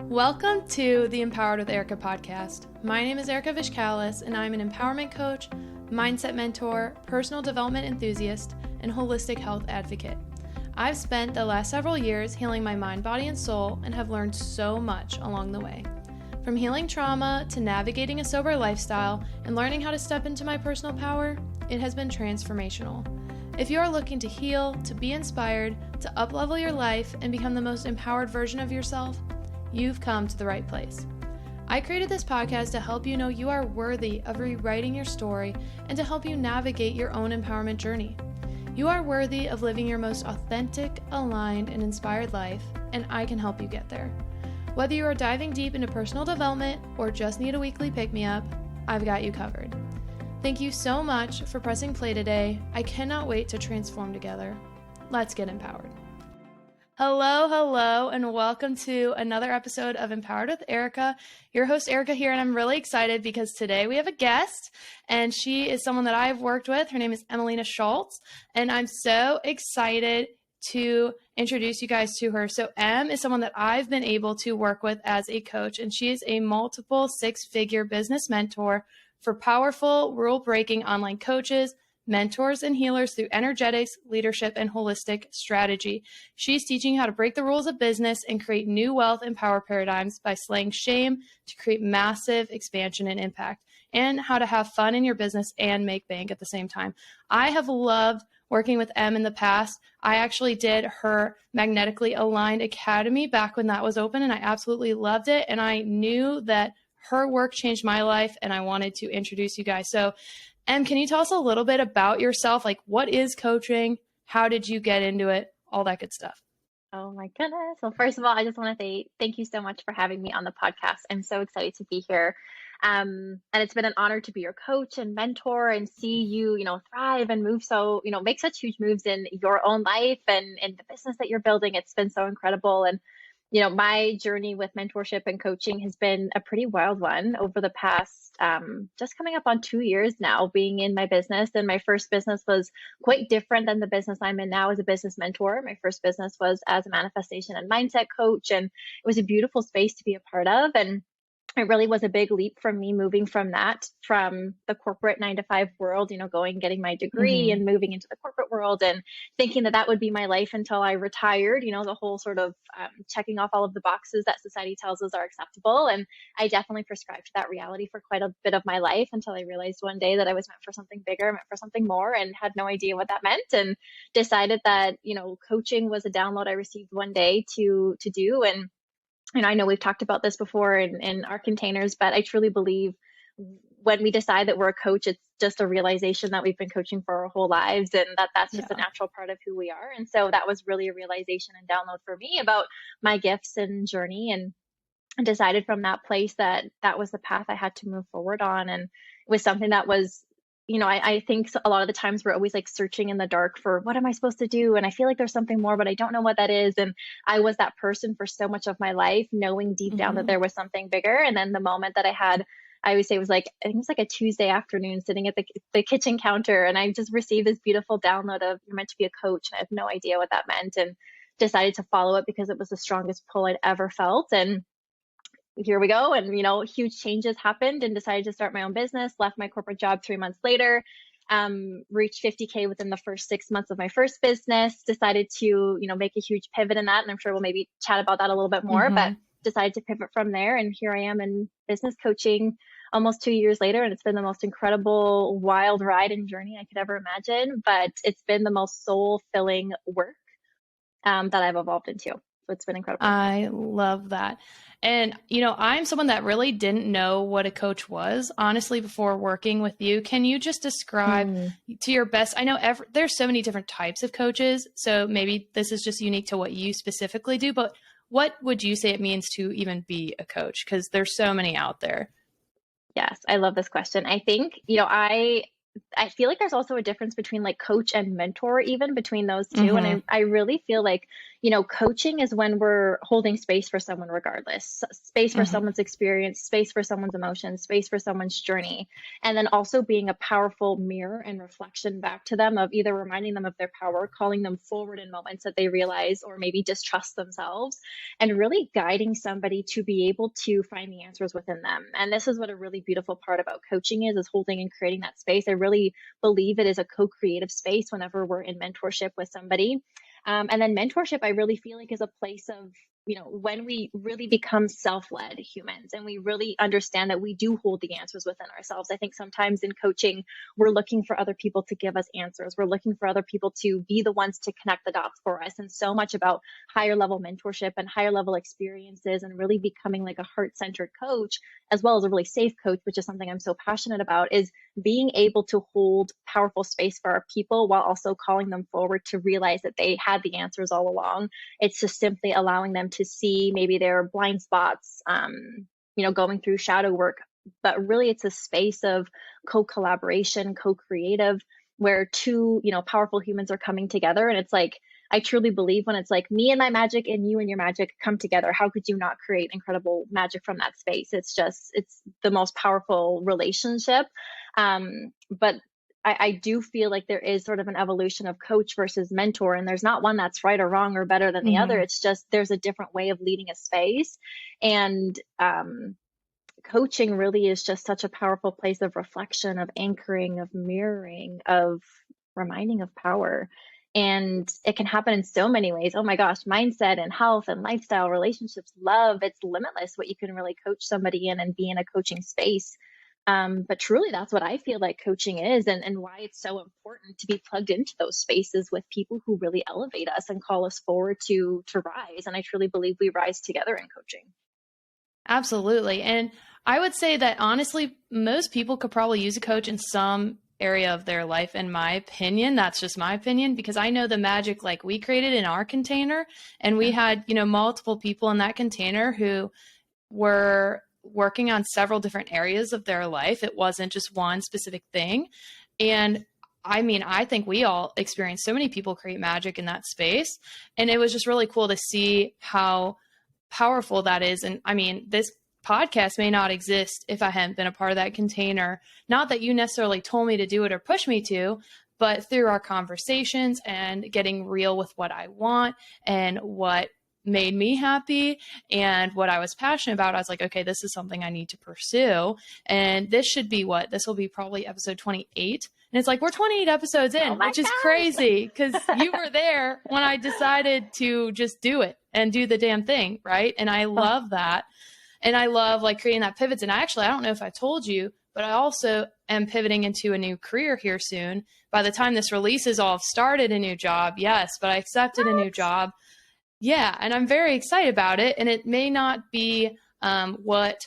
Welcome to the Empowered with Erika podcast. My name is Erika FB, and I'm an empowerment coach, mindset mentor, personal development enthusiast, and holistic health advocate. I've spent the last several years healing my mind, body, and soul, and have learned so much along the way. From healing trauma to navigating a sober lifestyle and learning how to step into my personal power, it has been transformational. If you are looking to heal, to be inspired, to uplevel your life, and become the most empowered version of yourself, you've come to the right place. I created this podcast to help you know you are worthy of rewriting your story and to help you navigate your own empowerment journey. You are worthy of living your most authentic, aligned, and inspired life, and I can help you get there. Whether you are diving deep into personal development or just need a weekly pick-me-up, I've got you covered. Thank you so much for pressing play today. I cannot wait to transform together. Let's get empowered. Hello, and welcome to another episode of Empowered with Erika. Your host, Erika here, and I'm really excited because today we have a guest, and she is someone that I've worked with. Her name is Emelina Schmaltz, and I'm so excited to introduce you guys to her. So Em is someone that I've been able to work with as a coach, and she is a multiple six-figure business mentor for powerful, rule-breaking online coaches, mentors, and healers through energetics, leadership, and holistic strategy. She's teaching you how to break the rules of business and create new wealth and power paradigms by slaying shame to create massive expansion and impact, and how to have fun in your business and make bank at the same time. I have loved working with Em in the past. I actually did her Magnetically Aligned Academy back when that was open, and I absolutely loved it. And I knew that her work changed my life, and I wanted to introduce you guys. So, Em, can you tell us a little bit about yourself? Like, what is coaching? How did you get into it? All that good stuff. Oh my goodness. Well, first of all, I just want to say thank you so much for having me on the podcast. I'm so excited to be here. And it's been an honor to be your coach and mentor and see you, thrive and move make such huge moves in your own life and in the business that you're building. It's been so incredible. And my journey with mentorship and coaching has been a pretty wild one over the past, just coming up on 2 years now being in my business. And my first business was quite different than the business I'm in now as a business mentor. My first business was as a manifestation and mindset coach, and it was a beautiful space to be a part of. And it really was a big leap from me moving from the corporate 9-to-5 world, getting my degree and moving into the corporate world and thinking that would be my life until I retired, the whole sort of checking off all of the boxes that society tells us are acceptable. And I definitely prescribed to that reality for quite a bit of my life until I realized one day that I was meant for something bigger, meant for something more, and had no idea what that meant, and decided that, coaching was a download I received one day to do. And I know we've talked about this before in our containers, but I truly believe when we decide that we're a coach, it's just a realization that we've been coaching for our whole lives, and that's just a natural part of who we are. And so that was really a realization and download for me about my gifts and journey, and decided from that place that was the path I had to move forward on. And it was something that was, I think a lot of the times we're always like searching in the dark for what am I supposed to do? And I feel like there's something more, but I don't know what that is. And I was that person for so much of my life, knowing deep down that there was something bigger. And then the moment that I would say it was like, I think it was like a Tuesday afternoon sitting at the kitchen counter. And I just received this beautiful download of you're meant to be a coach. And I have no idea what that meant, and decided to follow it because it was the strongest pull I'd ever felt. And here we go. And, huge changes happened, and decided to start my own business, left my corporate job 3 months later, reached 50K within the first 6 months of my first business, decided to, make a huge pivot in that. And I'm sure we'll maybe chat about that a little bit more, but decided to pivot from there. And here I am in business coaching almost 2 years later. And it's been the most incredible, wild ride and journey I could ever imagine. But it's been the most soul-filling work that I've evolved into. So it's been incredible. I love that. And, I'm someone that really didn't know what a coach was, honestly, before working with you. Can you just describe to your best? I know there's so many different types of coaches, so maybe this is just unique to what you specifically do, but what would you say it means to even be a coach? Because there's so many out there. Yes, I love this question. I think, I feel like there's also a difference between like coach and mentor, even between those two. And I really feel like, coaching is when we're holding space for someone regardless, space for Mm-hmm. someone's experience, space for someone's emotions, space for someone's journey. And then also being a powerful mirror and reflection back to them of either reminding them of their power, calling them forward in moments that they realize or maybe distrust themselves, and really guiding somebody to be able to find the answers within them. And this is what a really beautiful part about coaching is holding and creating that space. I really believe it is a co-creative space whenever we're in mentorship with somebody. And then mentorship, I really feel like, is a place of, when we really become self-led humans and we really understand that we do hold the answers within ourselves. I think sometimes in coaching, we're looking for other people to give us answers. We're looking for other people to be the ones to connect the dots for us. And so much about higher level mentorship and higher level experiences and really becoming like a heart-centered coach, as well as a really safe coach, which is something I'm so passionate about, is being able to hold powerful space for our people while also calling them forward to realize that they had the answers all along. It's just simply allowing them to see maybe their blind spots, going through shadow work. But really, it's a space of co-collaboration, co-creative, where two, powerful humans are coming together. And it's like, I truly believe when it's like me and my magic and you and your magic come together, how could you not create incredible magic from that space? It's the most powerful relationship. But I do feel like there is sort of an evolution of coach versus mentor, and there's not one that's right or wrong or better than the other. Mm-hmm. It's just there's a different way of leading a space. And coaching really is just such a powerful place of reflection, of anchoring, of mirroring, of reminding of power. And it can happen in so many ways. Oh my gosh, mindset and health and lifestyle, relationships, love, it's limitless what you can really coach somebody in and be in a coaching space. But truly, that's what I feel like coaching is, and why it's so important to be plugged into those spaces with people who really elevate us and call us forward to rise. And I truly believe we rise together in coaching. Absolutely. And I would say that honestly, most people could probably use a coach in some area of their life, in my opinion. That's just my opinion, because I know the magic like we created in our container, and we had, multiple people in that container who were working on several different areas of their life. It wasn't just one specific thing. And I mean, I think we all experienced so many people create magic in that space. And it was just really cool to see how powerful that is. And I mean, this podcast may not exist if I hadn't been a part of that container. Not that you necessarily told me to do it or push me to, but through our conversations and getting real with what I want and what made me happy and what I was passionate about, I was like, okay, this is something I need to pursue. And this should be this will be probably episode 28. And it's like, we're 28 episodes in, which is crazy because you were there when I decided to just do it and do the damn thing. Right. And I love that. And I love like creating that pivots. And I don't know if I told you, but I also am pivoting into a new career here soon. By the time this releases, I'll have started a new job. Yes, but I accepted a new job. Yeah, and I'm very excited about it. And it may not be what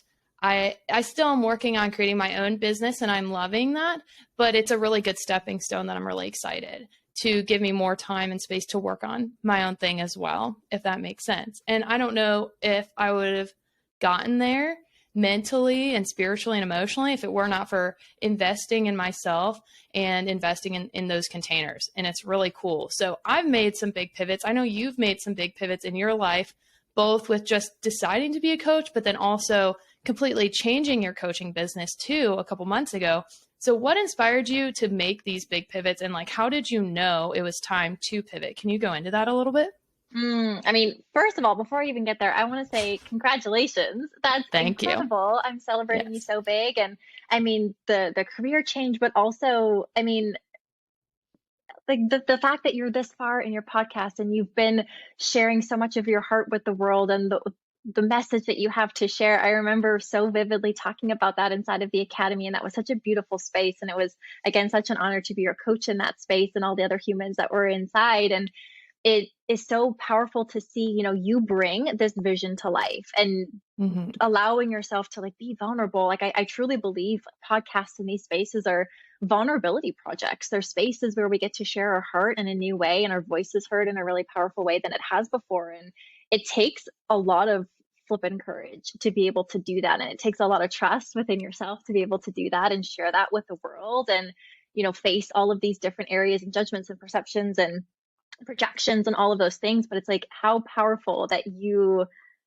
I still am working on creating my own business, and I'm loving that. But it's a really good stepping stone that I'm really excited to give me more time and space to work on my own thing as well, if that makes sense. And I don't know if I would have gotten there mentally and spiritually and emotionally if it were not for investing in myself and investing in those containers. And it's really cool. So I've made some big pivots. I know you've made some big pivots in your life, both with just deciding to be a coach, but then also completely changing your coaching business too a couple months ago. So what inspired you to make these big pivots, and like, how did you know it was time to pivot? Can you go into that a little bit? I mean, first of all, before I even get there, I want to say congratulations. That's Thank you. incredible. I'm celebrating you Yes. so big. And I mean, the career change, but also, I mean, like the fact that you're this far in your podcast and you've been sharing so much of your heart with the world and the message that you have to share. I remember so vividly talking about that inside of the academy, and that was such a beautiful space. And it was, again, such an honor to be your coach in that space and all the other humans that were inside. And it is so powerful to see, you bring this vision to life and allowing yourself to like be vulnerable. Like I truly believe podcasts in these spaces are vulnerability projects. They're spaces where we get to share our heart in a new way and our voice is heard in a really powerful way than it has before. And it takes a lot of flippin' courage to be able to do that. And it takes a lot of trust within yourself to be able to do that and share that with the world and, face all of these different areas and judgments and perceptions and projections and all of those things, but it's like how powerful that you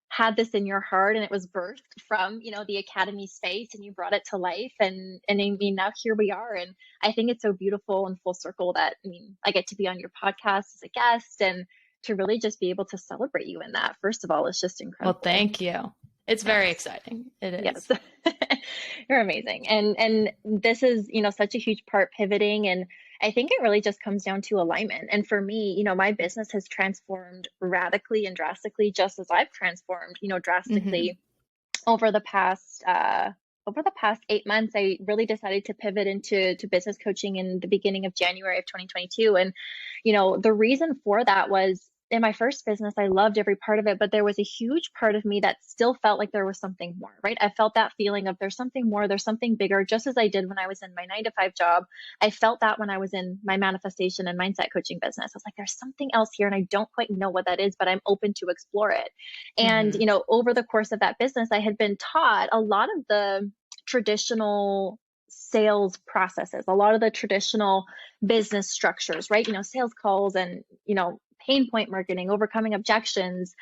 had this in your heart and it was birthed from, the academy space, and you brought it to life. And I mean, now here we are. And I think it's so beautiful and full circle that, I mean, I get to be on your podcast as a guest and to really just be able to celebrate you in that. First of all, it's just Well, incredible. thank you. It's very Yes. exciting. It is. Yes. You're amazing. And this is, such a huge part pivoting. And I think it really just comes down to alignment. And for me, my business has transformed radically and drastically, just as I've transformed, Mm-hmm. drastically over the past, over the past 8 months. I really decided to pivot into business coaching in the beginning of January of 2022. And, the reason for that was, in my first business, I loved every part of it, but there was a huge part of me that still felt like there was something more, right? I felt that feeling of there's something more, there's something bigger, just as I did when I was in my 9 to 5 job. I felt that when I was in my manifestation and mindset coaching business. I was like, there's something else here, and I don't quite know what that is, but I'm open to explore it. And, Mm-hmm. over the course of that business, I had been taught a lot of the traditional sales processes, a lot of the traditional business structures, right? Sales calls and, pain point marketing, overcoming objections,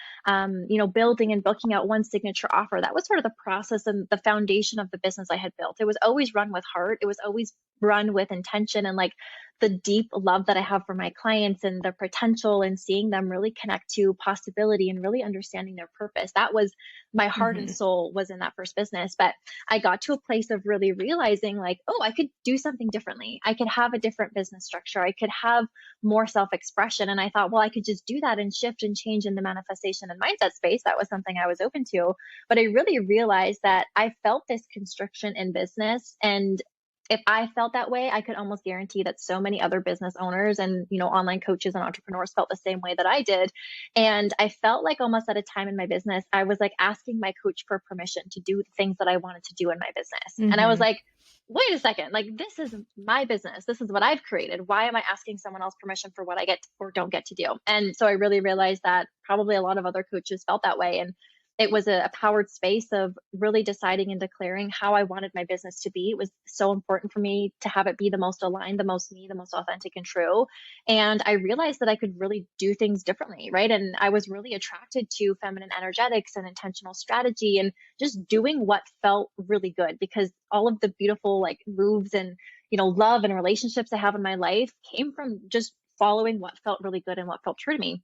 building and booking out one signature offer. That was sort of the process and the foundation of the business I had built. It was always run with heart. It was always run with intention and like the deep love that I have for my clients and their potential and seeing them really connect to possibility and really understanding their purpose. That was my heart and Mm-hmm. soul was in that first business. But I got to a place of really realizing like, oh, I could do something differently. I could have a different business structure. I could have more self-expression. And I thought, well, I could just do that and shift and change in the manifestation and mindset space. That was something I was open to. But I really realized that I felt this constriction in business, and if I felt that way, I could almost guarantee that so many other business owners and, online coaches and entrepreneurs felt the same way that I did. And I felt like almost at a time in my business, I was like asking my coach for permission to do the things that I wanted to do in my business. And I was Mm-hmm. like, wait a second, like this is my business. This is what I've created. Why am I asking someone else permission for what I get or don't get to do? And so I really realized that probably a lot of other coaches felt that way. And it was a powered space of really deciding and declaring how I wanted my business to be. It was so important for me to have it be the most aligned, the most me, the most authentic and true. And I realized that I could really do things differently, right? And I was really attracted to feminine energetics and intentional strategy and just doing what felt really good, because all of the beautiful like moves and, love and relationships I have in my life came from just following what felt really good and what felt true to me.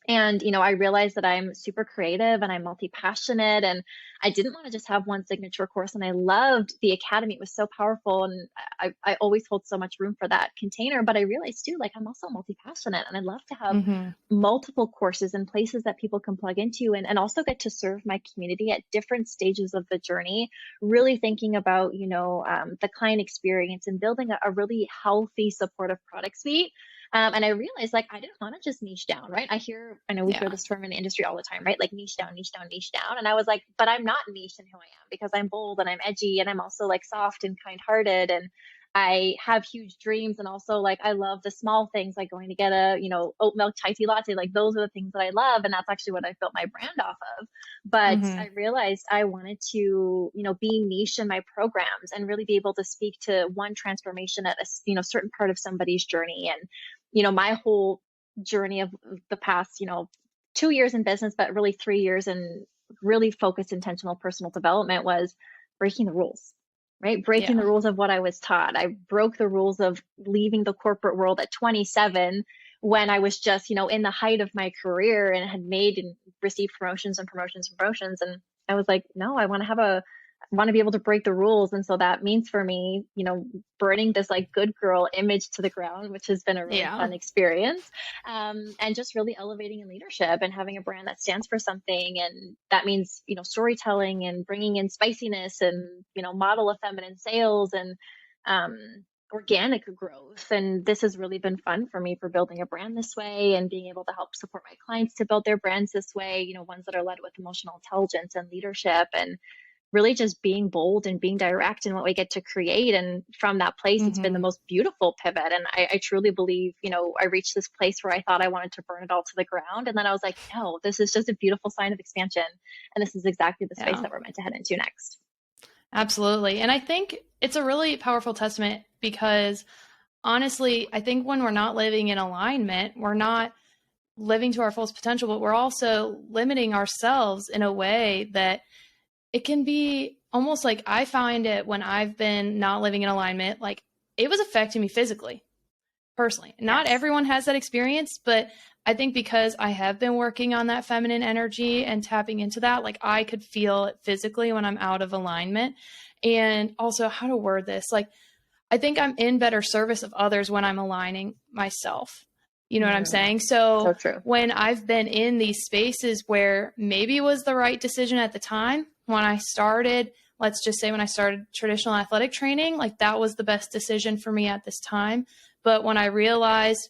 And, I realized that I'm super creative and I'm multi-passionate, and I didn't want to just have one signature course. And I loved the academy. It was so powerful. And I always hold so much room for that container. But I realized too, like I'm also multi-passionate and I love to have Mm-hmm. multiple courses and places that people can plug into, and also get to serve my community at different stages of the journey, really thinking about, the client experience and building a really healthy, supportive product suite. And I realized like I didn't want to just niche down, right? I know we hear Yeah. this term in the industry all the time, right? Like niche down, niche down, niche down. And I was like, but I'm not niche in who I am, because I'm bold and I'm edgy and I'm also like soft and kind hearted. And I have huge dreams. And also like, I love the small things, like going to get a, oat milk chai tea latte. Like those are the things that I love. And that's actually what I built my brand off of. But Mm-hmm. I realized I wanted to, be niche in my programs and really be able to speak to one transformation at a, certain part of somebody's journey. And my whole journey of the past, 2 years in business, but really 3 years in really focused intentional personal development was breaking the rules, right? Breaking the Yeah. rules of what I was taught. I broke the rules of leaving the corporate world at 27 when I was just, in the height of my career and had made and received promotions and promotions and promotions. And I was like, no, I want to have want to be able to break the rules. And so that means for me, burning this like good girl image to the ground, which has been a really Yeah. fun experience. And just really elevating in leadership and having a brand that stands for something. And that means, storytelling and bringing in spiciness and, model of feminine sales and, um, organic growth. And this has really been fun for me for building a brand this way and being able to help support my clients to build their brands this way, ones that are led with emotional intelligence and leadership, and really just being bold and being direct in what we get to create. And from that place, it's been the Mm-hmm. most beautiful pivot. And I truly believe, I reached this place where I thought I wanted to burn it all to the ground. And then I was like, no, this is just a beautiful sign of expansion. And this is exactly the space Yeah. that we're meant to head into next. Absolutely. And I think it's a really powerful testament because honestly, I think when we're not living in alignment, we're not living to our fullest potential, but we're also limiting ourselves in a way that it can be almost like, I find it when I've been not living in alignment, like it was affecting me physically, personally. Not Yes. everyone has that experience, but I think because I have been working on that feminine energy and tapping into that, like I could feel it physically when I'm out of alignment. And also, how to word this, like I think I'm in better service of others when I'm aligning myself. You know what I'm saying? So So true. when I've been in these spaces where maybe it was the right decision at the time, when I started, let's just say when I started traditional athletic training, like that was the best decision for me at this time. But when I realized,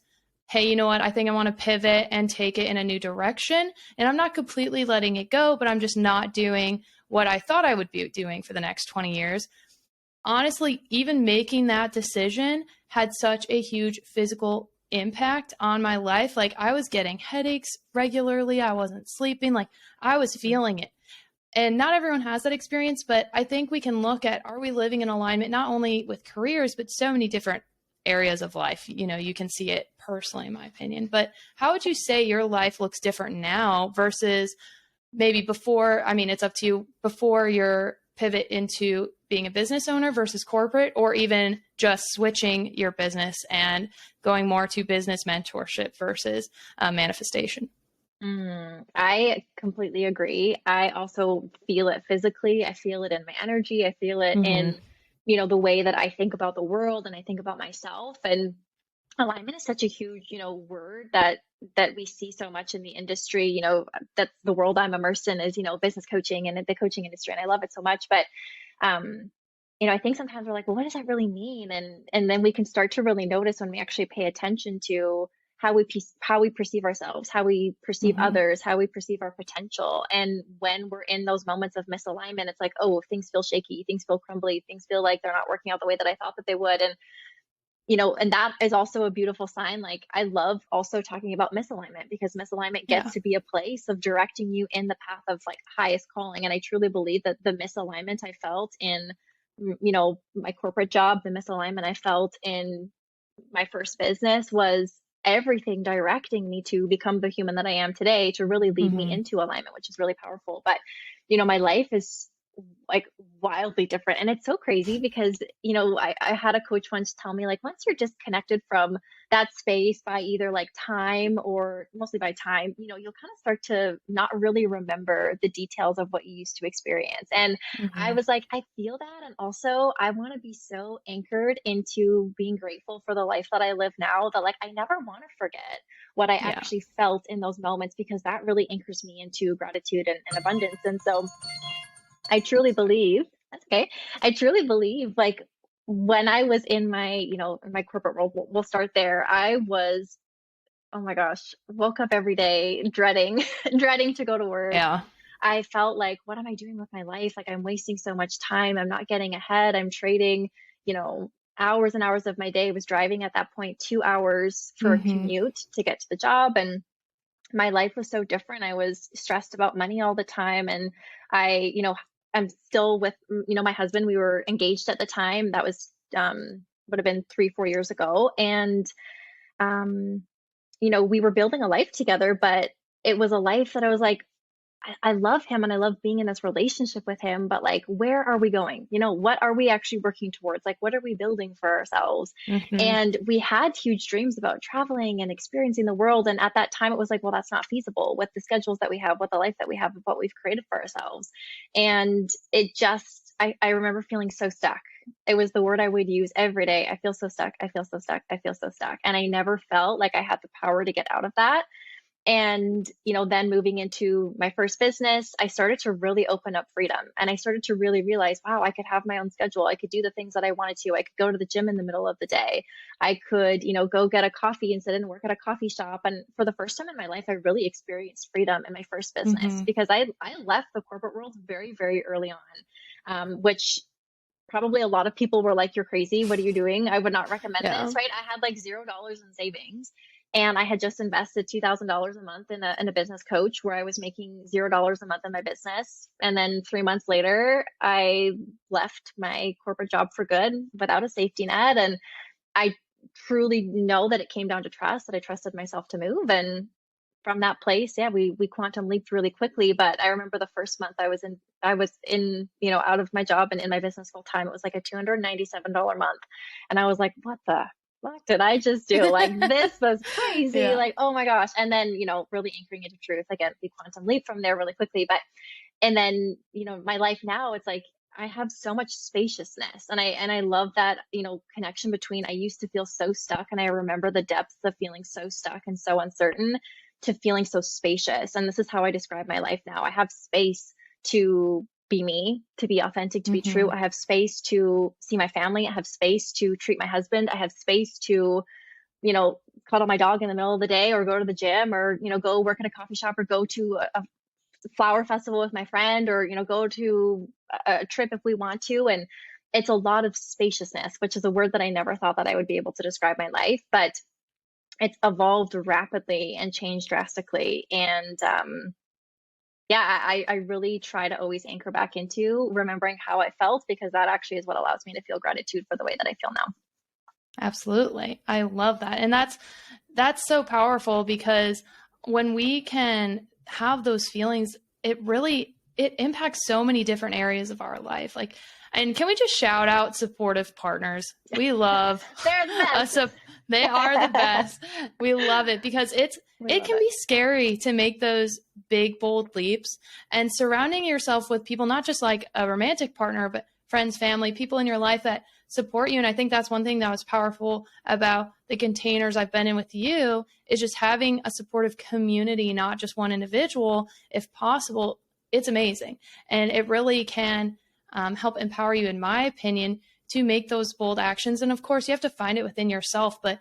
hey, you know what? I think I want to pivot and take it in a new direction. And I'm not completely letting it go, but I'm just not doing what I thought I would be doing for the next 20 years. Honestly, even making that decision had such a huge physical impact on my life. Like I was getting headaches regularly. I wasn't sleeping. Like I was feeling it. And not everyone has that experience, but I think we can look at, are we living in alignment, not only with careers, but so many different areas of life. You know, you can see it personally, in my opinion. But how would you say your life looks different now versus maybe before? I mean, it's up to you, before your pivot into being a business owner versus corporate, or even just switching your business and going more to business mentorship versus manifestation. I completely agree. I also feel it physically. I feel it in my energy. I feel it Mm-hmm. in, the way that I think about the world and I think about myself. And alignment is such a huge, word that we see so much in the industry. That's the world I'm immersed in, is, business coaching and the coaching industry, and I love it so much. But um, I think sometimes we're like, well, what does that really mean? And then we can start to really notice when we actually pay attention to how we perceive ourselves, how we perceive Mm-hmm. others, how we perceive our potential. And when we're in those moments of misalignment, it's like, oh, things feel shaky, things feel crumbly, things feel like they're not working out the way that I thought that they would. And and that is also a beautiful sign. Like, I love also talking about misalignment, because misalignment Yeah. gets to be a place of directing you in the path of like highest calling. And I truly believe that the misalignment I felt in, my corporate job, the misalignment I felt in my first business, was everything directing me to become the human that I am today, to really lead me Mm-hmm. into alignment, which is really powerful. But, my life is like wildly different. And it's so crazy because, I had a coach once tell me, like, once you're disconnected from that space by either like time, or mostly by time, you'll kind of start to not really remember the details of what you used to experience. And I Mm-hmm. was like, I feel that. And also, I want to be so anchored into being grateful for the life that I live now, that like I never want to forget what I Yeah. actually felt in those moments, because that really anchors me into gratitude and abundance. And so I truly believe, that's okay. I truly believe, like, when I was in my, in my corporate role, we'll start there. I was, oh my gosh, woke up every day dreading, dreading to go to work. Yeah. I felt like, what am I doing with my life? Like, I'm wasting so much time. I'm not getting ahead. I'm trading, hours and hours of my day. Was driving at that point 2 hours for a Mm-hmm. commute to get to the job. And my life was so different. I was stressed about money all the time. And I, I'm still with, my husband. We were engaged at the time. That was, would have been 3, 4 years ago. And, um, we were building a life together, but it was a life that I was like, I love him and I love being in this relationship with him, but like, where are we going? What are we actually working towards? Like, what are we building for ourselves? Mm-hmm. And we had huge dreams about traveling and experiencing the world. And at that time, it was like, well, that's not feasible with the schedules that we have, with the life that we have, with what we've created for ourselves. And it just, I remember feeling so stuck. It was the word I would use every day. I feel so stuck. I feel so stuck. I feel so stuck. And I never felt like I had the power to get out of that. And then moving into my first business, I started to really open up freedom, and I started to really realize, wow, I could have my own schedule. I could do the things that I wanted to. I could go to the gym in the middle of the day. I could go get a coffee and sit and work at a coffee shop. And for the first time in my life, I really experienced freedom in my first business, Mm-hmm. because I left the corporate world very, very early on, which probably a lot of people were like, you're crazy, what are you doing? I would not recommend Yeah. this, right? I had like $0 in savings, and I had just invested $2,000 a month in a business coach, where I was making $0 a month in my business. And then 3 months later, I left my corporate job for good without a safety net. And I truly know that it came down to trust, that I trusted myself to move. And from that place, yeah, we quantum leaped really quickly. But I remember the first month I was in, out of my job and in my business full time. It was like a $297 month. And I was like, what the fuck did I just do? Like, this was crazy. Yeah. Like, oh my gosh. And then, really anchoring into truth. Again, we quantum leap from there really quickly. And then, my life now, it's like, I have so much spaciousness, and I love that, connection between, I used to feel so stuck, and I remember the depths of feeling so stuck and so uncertain, to feeling so spacious. And this is how I describe my life now. I have space to be me, to be authentic, to be true. I have space to see my family. I have space to treat my husband. I have space to, cuddle my dog in the middle of the day, or go to the gym, or, go work at a coffee shop, or go to a flower festival with my friend, or, go to a trip if we want to. And it's a lot of spaciousness, which is a word that I never thought that I would be able to describe my life, but it's evolved rapidly and changed drastically. And yeah, I really try to always anchor back into remembering how I felt, because that actually is what allows me to feel gratitude for the way that I feel now. Absolutely. I love that. And that's so powerful, because when we can have those feelings, it impacts so many different areas of our life. Like, and can we just shout out supportive partners? We love They're the best. They are the best. We love it, because it can be scary to make those big, bold leaps, and surrounding yourself with people, not just like a romantic partner, but friends, family, people in your life that support you. And I think that's one thing that was powerful about the containers I've been in with you, is just having a supportive community, not just one individual. If possible, it's amazing. And it really can help empower you, in my opinion, to make those bold actions. And of course, you have to find it within yourself, but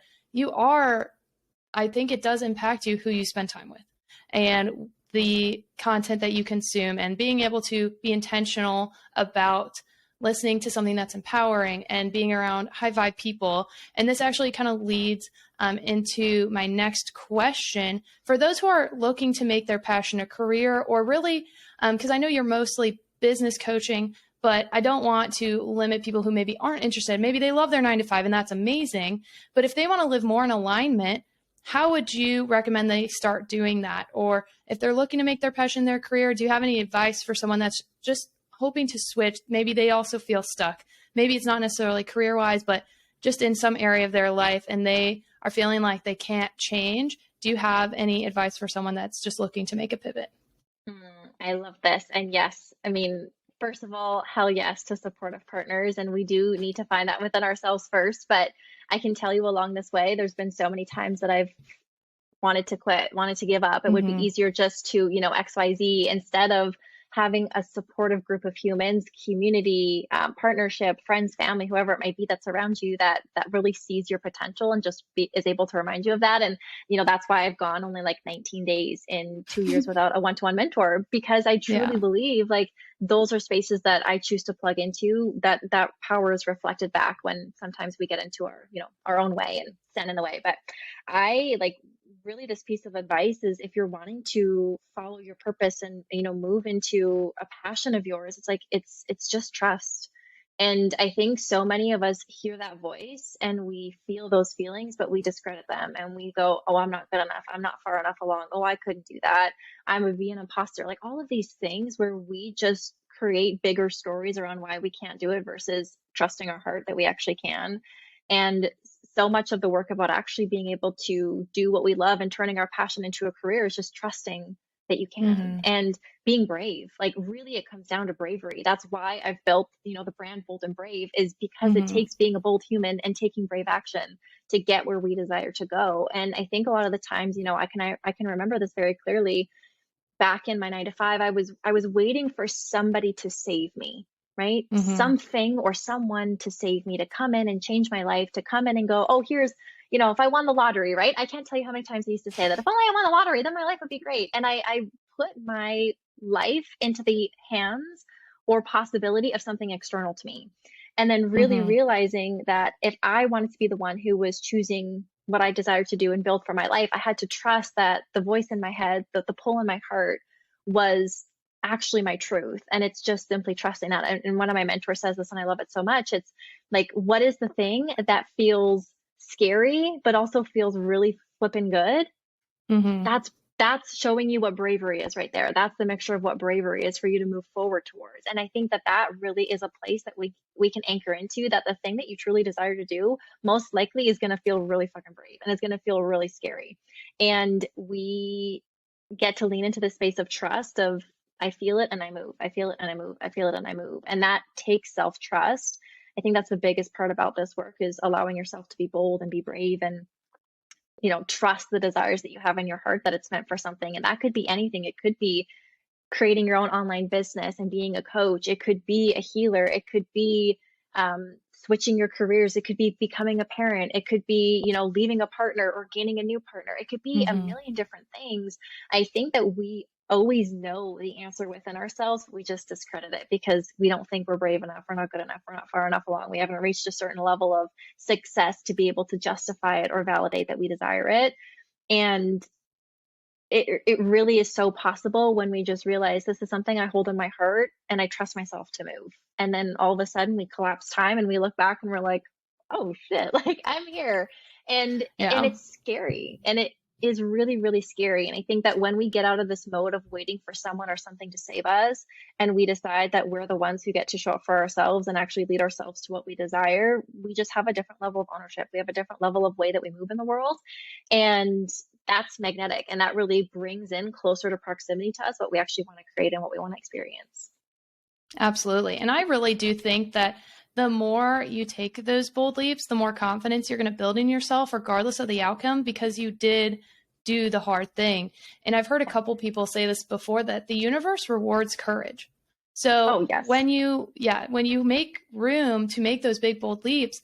I think it does impact you who you spend time with, and the content that you consume, and being able to be intentional about listening to something that's empowering and being around high vibe people. And this actually kind of leads into my next question. For those who are looking to make their passion a career, or really, because I know you're mostly business coaching, but I don't want to limit people who maybe aren't interested. Maybe they love their 9 to 5, and that's amazing. But if they want to live more in alignment, how would you recommend they start doing that? Or if they're looking to make their passion their career, do you have any advice for someone that's just hoping to switch? Maybe they also feel stuck. Maybe it's not necessarily career-wise, but just in some area of their life, and they are feeling like they can't change. Do you have any advice for someone that's just looking to make a pivot? I love this. And yes, I mean, first of all, hell yes to supportive partners. And we do need to find that within ourselves first. But I can tell you, along this way, there's been so many times that I've wanted to quit, wanted to give up. It would be easier just to, XYZ, instead of having a supportive group of humans, community, partnership, friends, family, whoever it might be that surrounds you, that really sees your potential and just is able to remind you of that. And, that's why I've gone only like 19 days in 2 years without a one-to-one mentor, because I truly believe like those are spaces that I choose to plug into, that power is reflected back when sometimes we get into our own way and stand in the way. But I really, this piece of advice is, if you're wanting to follow your purpose and move into a passion of yours, it's like it's just trust. And I think so many of us hear that voice and we feel those feelings, but we discredit them and we go, oh, I'm not good enough, I'm not far enough along, oh, I couldn't do that, I would be an imposter, like all of these things where we just create bigger stories around why we can't do it, versus trusting our heart that we actually can. And so much of the work about actually being able to do what we love and turning our passion into a career is just trusting that you can and being brave. Like, really, it comes down to bravery. That's why I've built, the brand Bold and Brave, is because it takes being a bold human and taking brave action to get where we desire to go. And I think a lot of the times, I can remember this very clearly. Back in my 9 to 5, I was waiting for somebody to save me, right? Something or someone to save me, to come in and change my life, to come in and go, oh, here's, if I won the lottery, right? I can't tell you how many times I used to say that. If only I won the lottery, then my life would be great. And I put my life into the hands or possibility of something external to me. And then really realizing that if I wanted to be the one who was choosing what I desired to do and build for my life, I had to trust that the voice in my head, that the pull in my heart was actually my truth. And it's just simply trusting that. And one of my mentors says this, and I love it so much. It's like, what is the thing that feels scary, but also feels really flippin' good, Mm-hmm. that's that's showing you what bravery is right there. That's the mixture of what bravery is for you to move forward towards. And I think that that really is a place that we can anchor into, that the thing that you truly desire to do most likely is going to feel really fucking brave, and it's going to feel really scary. And we get to lean into the space of trust of, I feel it and I move. I feel it and I move. I feel it and I move. And that takes self-trust. I think that's the biggest part about this work, is allowing yourself to be bold and be brave, and trust the desires that you have in your heart, that it's meant for something. And that could be anything. It could be creating your own online business and being a coach. It could be a healer. It could be switching your careers. It could be becoming a parent. It could be, leaving a partner or gaining a new partner. It could be a Mm-hmm. million different things. I think that we always know the answer within ourselves. We just discredit it because we don't think we're brave enough. We're not good enough. We're not far enough along. We haven't reached a certain level of success to be able to justify it or validate that we desire it. And it really is so possible when we just realize, this is something I hold in my heart and I trust myself to move. And then all of a sudden we collapse time and we look back and we're like, oh shit, like I'm here. And Yeah. it's scary, and it is really, really scary. And I think that when we get out of this mode of waiting for someone or something to save us, and we decide that we're the ones who get to show up for ourselves and actually lead ourselves to what we desire, we just have a different level of ownership. We have a different level of way that we move in the world. And that's magnetic, and that really brings in closer to proximity to us what we actually want to create and what we want to experience. Absolutely. And I really do think that the more you take those bold leaps, the more confidence you're going to build in yourself, regardless of the outcome, because you did do the hard thing. And I've heard a couple people say this before, that the universe rewards courage. So Oh yes. when you make room to make those big, bold leaps,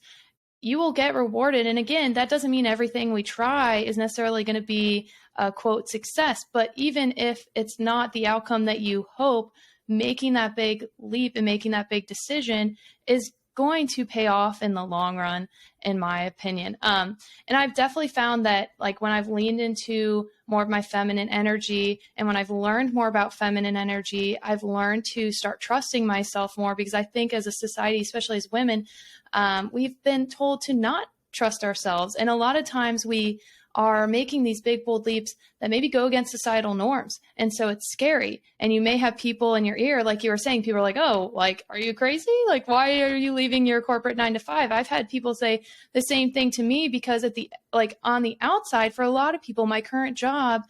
you will get rewarded. And again, that doesn't mean everything we try is necessarily going to be a quote success. But even if it's not the outcome that you hope, making that big leap and making that big decision is going to pay off in the long run, in my opinion. And I've definitely found that, like, when I've leaned into more of my feminine energy and when I've learned more about feminine energy, I've learned to start trusting myself more, because I think as a society, especially as women, we've been told to not trust ourselves. And a lot of times we are making these big, bold leaps that maybe go against societal norms. And so it's scary. And you may have people in your ear, like you were saying, people are like, oh, like, are you crazy? Like, why are you leaving your corporate 9 to 5? I've had people say the same thing to me, because on the outside, for a lot of people, my current job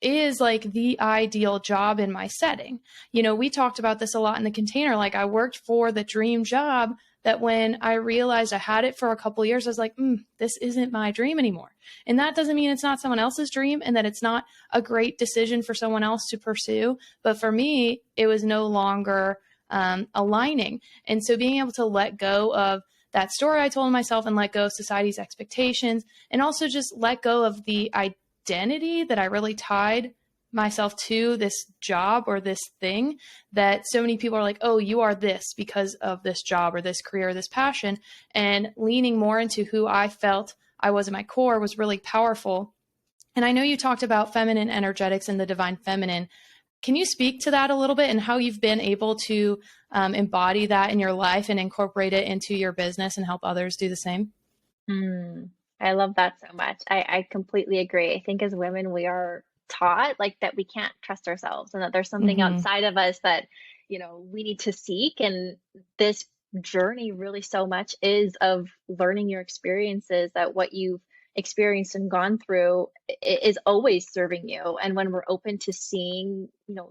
is like the ideal job in my setting. We talked about this a lot in the container. Like, I worked for the dream job that when I realized I had it for a couple of years, I was like, this isn't my dream anymore. And that doesn't mean it's not someone else's dream and that it's not a great decision for someone else to pursue. But for me, it was no longer aligning. And so being able to let go of that story I told myself and let go of society's expectations, and also just let go of the identity that I really tied myself to this job or this thing, that so many people are like, oh, you are this because of this job or this career or this passion. And leaning more into who I felt I was at my core was really powerful. And I know you talked about feminine energetics and the divine feminine. Can you speak to that a little bit, and how you've been able to embody that in your life and incorporate it into your business and help others do the same? I love that so much. I completely agree. I think as women, we are taught like that we can't trust ourselves, and that there's something Mm-hmm. outside of us that, we need to seek. And this journey really so much is of learning your experiences, that what you've experienced and gone through is always serving you. And when we're open to seeing,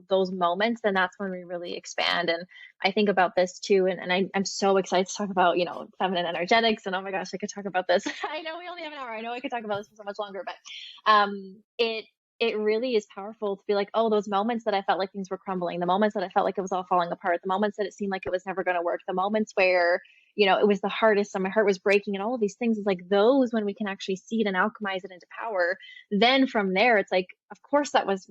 those moments, then that's when we really expand. And I think about this too, and I'm so excited to talk about, feminine energetics. And oh my gosh, I could talk about this. I know we only have an hour. I know I could talk about this for so much longer, but it really is powerful to be like, oh, those moments that I felt like things were crumbling, the moments that I felt like it was all falling apart, the moments that it seemed like it was never going to work, the moments where, it was the hardest and my heart was breaking, and all of these things, is like those, when we can actually see it and alchemize it into power, then from there, it's like, of course that was,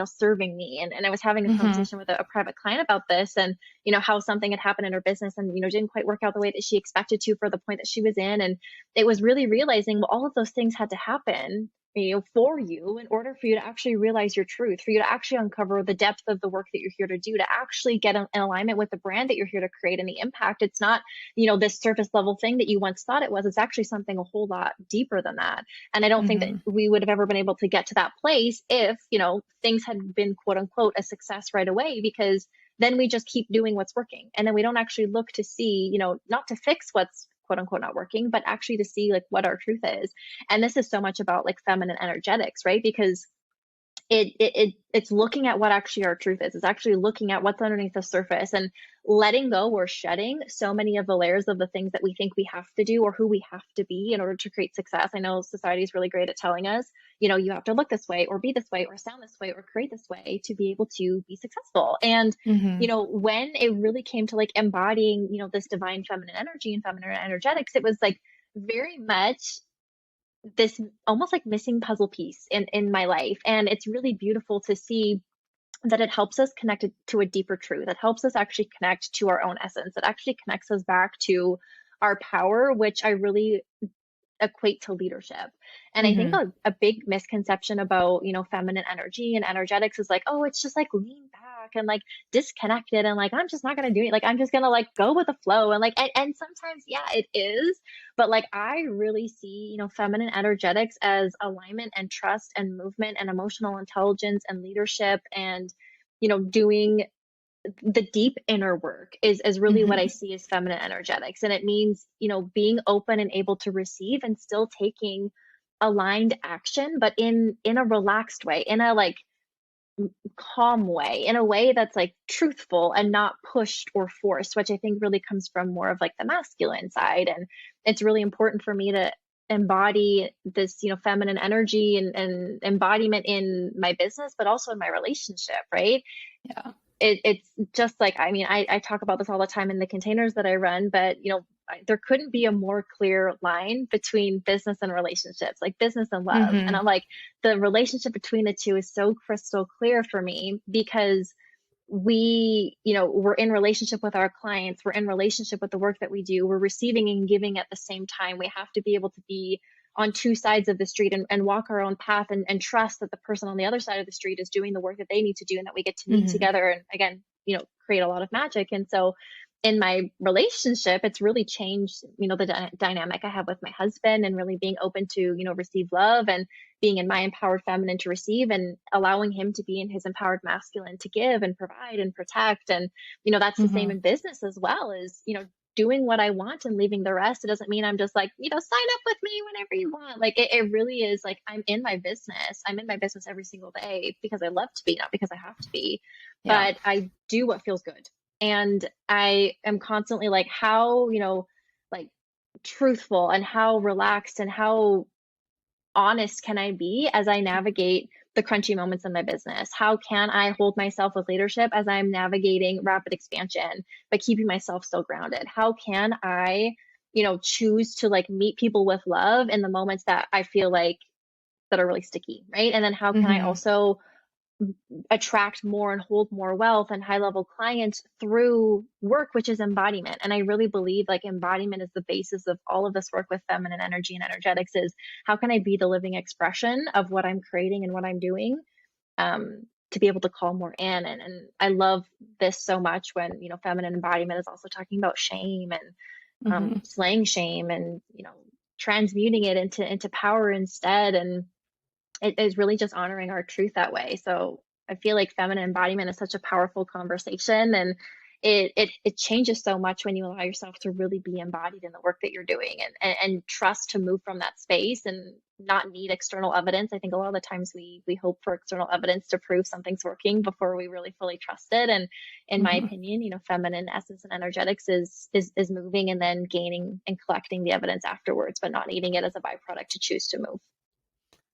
serving me. And I was having a Mm-hmm. conversation with a private client about this, and, how something had happened in her business and, didn't quite work out the way that she expected to for the point that she was in. And it was really realizing, well, all of those things had to happen for you in order for you to actually realize your truth, for you to actually uncover the depth of the work that you're here to do, to actually get in alignment with the brand that you're here to create and the impact. It's not, this surface level thing that you once thought it was. It's actually something a whole lot deeper than that. And I don't think that we would have ever been able to get to that place if, things had been quote unquote a success right away, because then we just keep doing what's working. And then we don't actually look to see, not to fix what's quote unquote not working, but actually to see like what our truth is. And this is so much about like feminine energetics, right? Because it's looking at what actually our truth is. It's actually looking at what's underneath the surface and letting go or shedding so many of the layers of the things that we think we have to do or who we have to be in order to create success. I know society is really great at telling us, you have to look this way or be this way or sound this way or create this way to be able to be successful. And, when it really came to like embodying, this divine feminine energy and feminine energetics, it was like very much this almost like missing puzzle piece in my life. And it's really beautiful to see that it helps us connect to a deeper truth. It helps us actually connect to our own essence. It actually connects us back to our power, which I really equate to leadership. And I think a big misconception about, feminine energy and energetics is like, oh, it's just like lean back and like disconnected and like, I'm just not going to do it. Like, I'm just going to like go with the flow. And like, and sometimes, yeah, it is. But like, I really see, feminine energetics as alignment and trust and movement and emotional intelligence and leadership and, doing the deep inner work is really what I see as feminine energetics. And it means, being open and able to receive and still taking aligned action, but in a relaxed way, in a like calm way, in a way that's like truthful and not pushed or forced, which I think really comes from more of like the masculine side. And it's really important for me to embody this, feminine energy and embodiment in my business, but also in my relationship, right? Yeah. It's just like, I talk about this all the time in the containers that I run, but there couldn't be a more clear line between business and relationships, like business and love. And I'm like, the relationship between the two is so crystal clear for me because we're in relationship with our clients. We're in relationship with the work that we do. We're receiving and giving at the same time. We have to be able to be on two sides of the street and walk our own path and trust that the person on the other side of the street is doing the work that they need to do and that we get to meet together and again, create a lot of magic. And so in my relationship, it's really changed, the dynamic I have with my husband and really being open to, receive love and being in my empowered feminine to receive and allowing him to be in his empowered masculine to give and provide and protect. And, that's the same in business as well as, doing what I want and leaving the rest. It doesn't mean I'm just like, sign up with me whenever you want. Like it really is like, I'm in my business. I'm in my business every single day because I love to be, not because I have to be, but I do what feels good. And I am constantly like, how, like truthful and how relaxed and how honest can I be as I navigate the crunchy moments in my business? How can I hold myself with leadership as I'm navigating rapid expansion, but keeping myself still grounded? How can I, choose to like meet people with love in the moments that I feel like that are really sticky, right? And then how can I also attract more and hold more wealth and high level clients through work, which is embodiment. And I really believe like embodiment is the basis of all of this work with feminine energy and energetics is how can I be the living expression of what I'm creating and what I'm doing to be able to call more in. And I love this so much when, feminine embodiment is also talking about shame and slaying shame and, transmuting it into power instead. And it is really just honoring our truth that way. So I feel like feminine embodiment is such a powerful conversation and it changes so much when you allow yourself to really be embodied in the work that you're doing and trust to move from that space and not need external evidence. I think a lot of the times we hope for external evidence to prove something's working before we really fully trust it. And in my opinion, feminine essence and energetics is moving and then gaining and collecting the evidence afterwards, but not needing it as a byproduct to choose to move.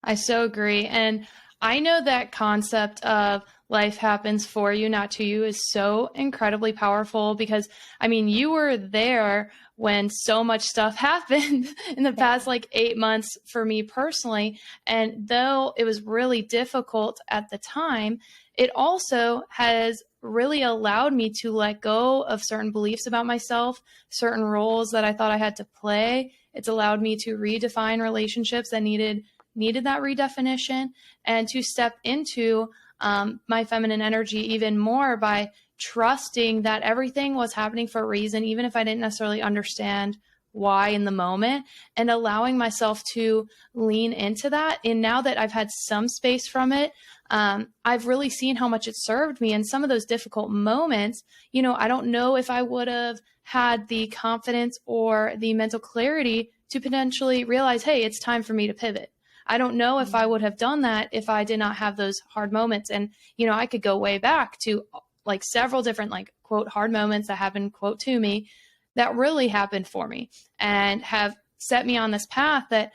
I so agree. And I know that concept of life happens for you, not to you is so incredibly powerful because, you were there when so much stuff happened in the past 8 months for me personally. And though it was really difficult at the time, it also has really allowed me to let go of certain beliefs about myself, certain roles that I thought I had to play. It's allowed me to redefine relationships that needed needed that redefinition and to step into my feminine energy even more by trusting that everything was happening for a reason, even if I didn't necessarily understand why in the moment, and allowing myself to lean into that. And now that I've had some space from it, I've really seen how much it served me in some of those difficult moments. I don't know if I would have had the confidence or the mental clarity to potentially realize, hey, it's time for me to pivot. I don't know if I would have done that if I did not have those hard moments. And, I could go way back to like several different, like, quote, hard moments that happened, quote, to me that really happened for me and have set me on this path that